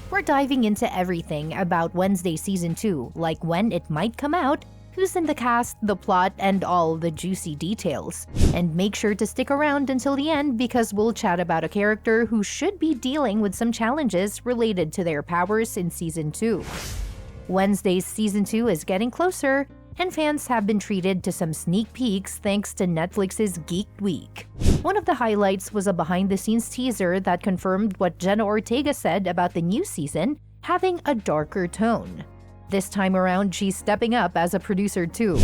We're diving into everything about Wednesday Season 2, like when it might come out, who's in the cast, the plot, and all the juicy details. And make sure to stick around until the end because we'll chat about a character who should be dealing with some challenges related to their powers in Season 2. Wednesday's Season 2 is getting closer, and fans have been treated to some sneak peeks thanks to Netflix's Geek Week. One of the highlights was a behind-the-scenes teaser that confirmed what Jenna Ortega said about the new season having a darker tone. This time around, she's stepping up as a producer too.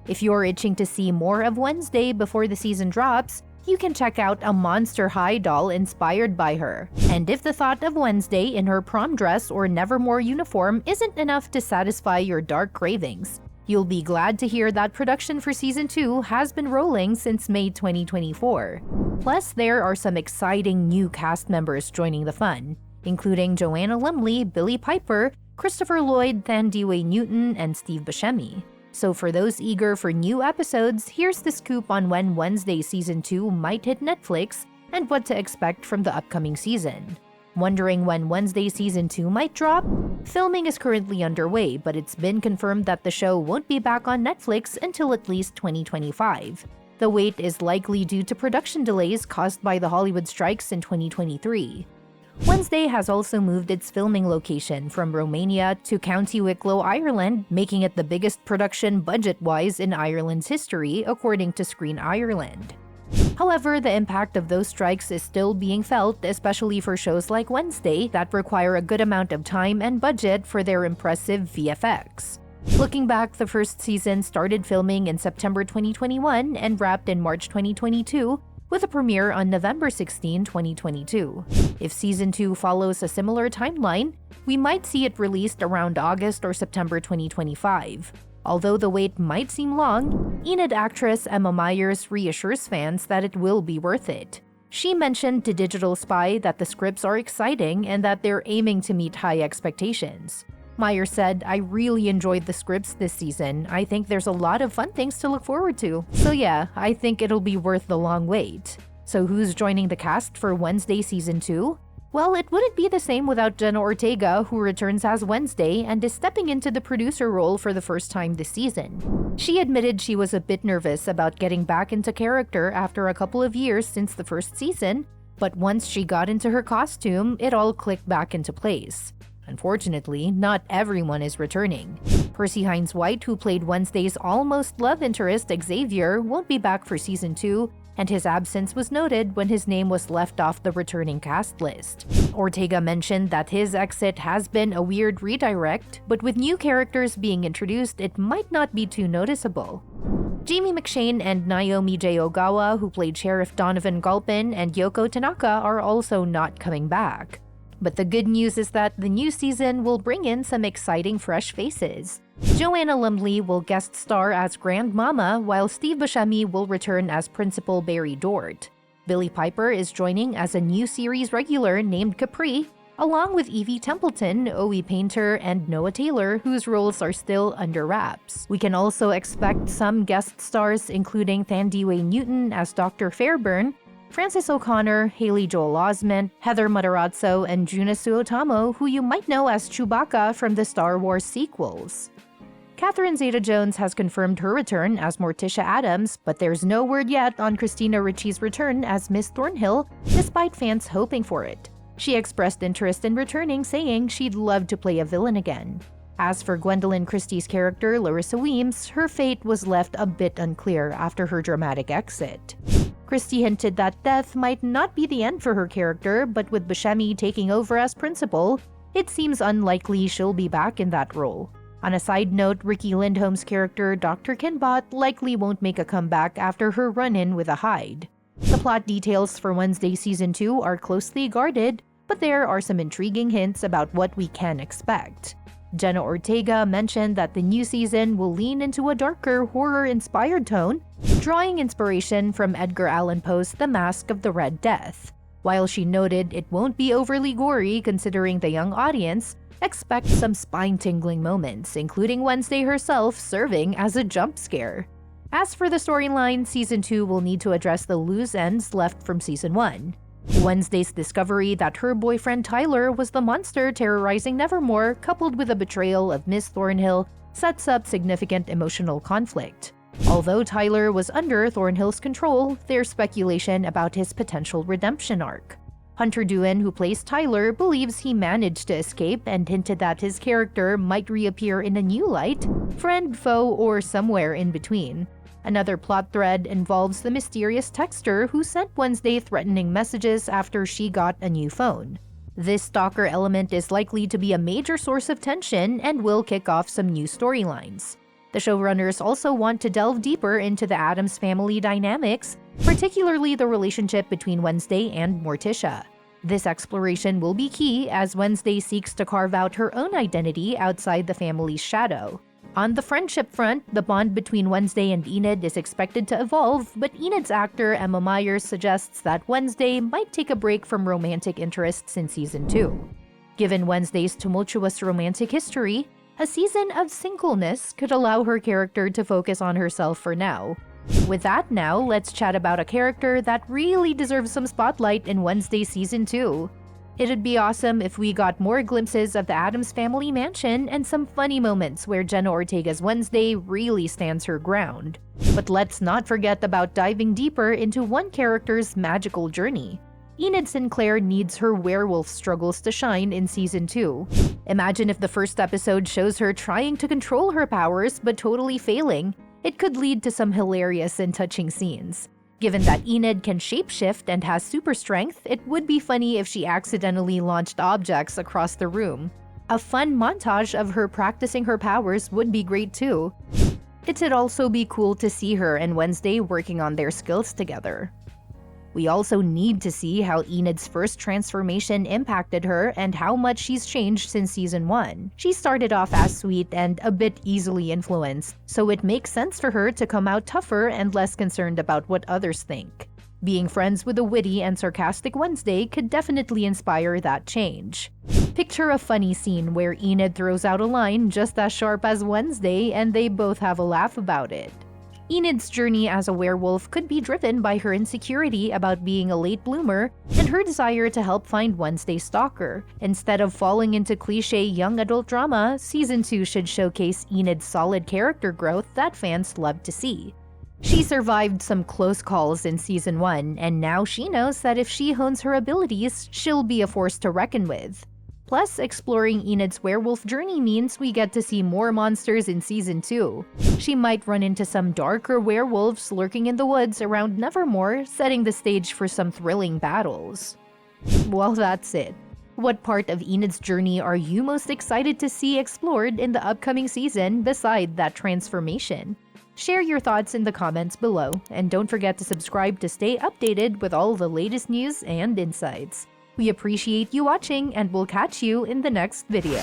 If you're itching to see more of Wednesday before the season drops, you can check out a Monster High doll inspired by her. And if the thought of Wednesday in her prom dress or Nevermore uniform isn't enough to satisfy your dark cravings, you'll be glad to hear that production for Season 2 has been rolling since May 2024. Plus, there are some exciting new cast members joining the fun, including Joanna Lumley, Billy Piper, Christopher Lloyd, Thandiwe Newton, and Steve Buscemi. So for those eager for new episodes, here's the scoop on when Wednesday Season 2 might hit Netflix and what to expect from the upcoming season. Wondering when Wednesday Season 2 might drop? Filming is currently underway, but it's been confirmed that the show won't be back on Netflix until at least 2025. The wait is likely due to production delays caused by the Hollywood strikes in 2023. Wednesday has also moved its filming location from Romania to County Wicklow, Ireland, making it the biggest production budget-wise in Ireland's history, according to Screen Ireland. However, the impact of those strikes is still being felt, especially for shows like Wednesday that require a good amount of time and budget for their impressive VFX. Looking back, the first season started filming in September 2021 and wrapped in March 2022, with a premiere on November 16, 2022. If Season 2 follows a similar timeline, we might see it released around August or September 2025. Although the wait might seem long, Enid actress Emma Myers reassures fans that it will be worth it. She mentioned to Digital Spy that the scripts are exciting and that they're aiming to meet high expectations. Myers said, "I really enjoyed the scripts this season. I think there's a lot of fun things to look forward to. So yeah, I think it'll be worth the long wait." So who's joining the cast for Wednesday Season 2? Well, it wouldn't be the same without Jenna Ortega, who returns as Wednesday and is stepping into the producer role for the first time this season. She admitted she was a bit nervous about getting back into character after a couple of years since the first season, but once she got into her costume, it all clicked back into place. Unfortunately, not everyone is returning. Percy Hines-White, who played Wednesday's almost love interest Xavier, won't be back for Season 2, and his absence was noted when his name was left off the returning cast list. Ortega mentioned that his exit has been a weird redirect, but with new characters being introduced, it might not be too noticeable. Jamie McShane and Naomi J. Ogawa, who played Sheriff Donovan Galpin and Yoko Tanaka, are also not coming back. But the good news is that the new season will bring in some exciting fresh faces. Joanna Lumley will guest star as Grandmama, while Steve Buscemi will return as Principal Barry Dort. Billy Piper is joining as a new series regular named Capri, along with Evie Templeton, Owie Painter, and Noah Taylor, whose roles are still under wraps. We can also expect some guest stars, including Thandiwe Newton as Dr. Fairburn, Frances O'Connor, Haley Joel Osment, Heather Matarazzo, and Juna Suotamo, who you might know as Chewbacca from the Star Wars sequels. Catherine Zeta-Jones has confirmed her return as Morticia Addams, but there's no word yet on Christina Ricci's return as Miss Thornhill, despite fans hoping for it. She expressed interest in returning, saying she'd love to play a villain again. As for Gwendoline Christie's character, Larissa Weems, her fate was left a bit unclear after her dramatic exit. Christie hinted that death might not be the end for her character, but with Buscemi taking over as principal, it seems unlikely she'll be back in that role. On a side note, Riki Lindhome's character, Dr. Kinbot, likely won't make a comeback after her run-in with a Hyde. The plot details for Wednesday Season 2 are closely guarded, but there are some intriguing hints about what we can expect. Jenna Ortega mentioned that the new season will lean into a darker, horror-inspired tone, drawing inspiration from Edgar Allan Poe's The Mask of the Red Death. While she noted it won't be overly gory considering the young audience, Expect some spine-tingling moments, including Wednesday herself serving as a jump scare. As for the storyline, Season 2 will need to address the loose ends left from Season 1. Wednesday's discovery that her boyfriend Tyler was the monster terrorizing Nevermore, coupled with the betrayal of Miss Thornhill, sets up significant emotional conflict. Although Tyler was under Thornhill's control, there's speculation about his potential redemption arc. Hunter Doohan, who plays Tyler, believes he managed to escape and hinted that his character might reappear in a new light, friend, foe, or somewhere in between. Another plot thread involves the mysterious texter who sent Wednesday threatening messages after she got a new phone. This stalker element is likely to be a major source of tension and will kick off some new storylines. The showrunners also want to delve deeper into the Addams family dynamics, particularly the relationship between Wednesday and Morticia. This exploration will be key as Wednesday seeks to carve out her own identity outside the family's shadow. On the friendship front, the bond between Wednesday and Enid is expected to evolve, but Enid's actor Emma Myers suggests that Wednesday might take a break from romantic interests in Season 2. Given Wednesday's tumultuous romantic history, a season of singleness could allow her character to focus on herself for now. With that now, let's chat about a character that really deserves some spotlight in Wednesday Season 2. It'd be awesome if we got more glimpses of the Addams family mansion and some funny moments where Jenna Ortega's Wednesday really stands her ground. But let's not forget about diving deeper into one character's magical journey. Enid Sinclair needs her werewolf struggles to shine in Season 2. Imagine if the first episode shows her trying to control her powers but totally failing. It could lead to some hilarious and touching scenes. Given that Enid can shapeshift and has super strength, it would be funny if she accidentally launched objects across the room. A fun montage of her practicing her powers would be great too. It'd also be cool to see her and Wednesday working on their skills together. We also need to see how Enid's first transformation impacted her and how much she's changed since Season 1. She started off as sweet and a bit easily influenced, so it makes sense for her to come out tougher and less concerned about what others think. Being friends with a witty and sarcastic Wednesday could definitely inspire that change. Picture a funny scene where Enid throws out a line just as sharp as Wednesday and they both have a laugh about it. Enid's journey as a werewolf could be driven by her insecurity about being a late bloomer and her desire to help find Wednesday's stalker. Instead of falling into cliché young adult drama, Season 2 should showcase Enid's solid character growth that fans love to see. She survived some close calls in Season 1, and now she knows that if she hones her abilities, she'll be a force to reckon with. Plus, exploring Enid's werewolf journey means we get to see more monsters in Season 2. She might run into some darker werewolves lurking in the woods around Nevermore, setting the stage for some thrilling battles. Well, that's it. What part of Enid's journey are you most excited to see explored in the upcoming season beside that transformation? Share your thoughts in the comments below, and don't forget to subscribe to stay updated with all the latest news and insights. We appreciate you watching, and we'll catch you in the next video.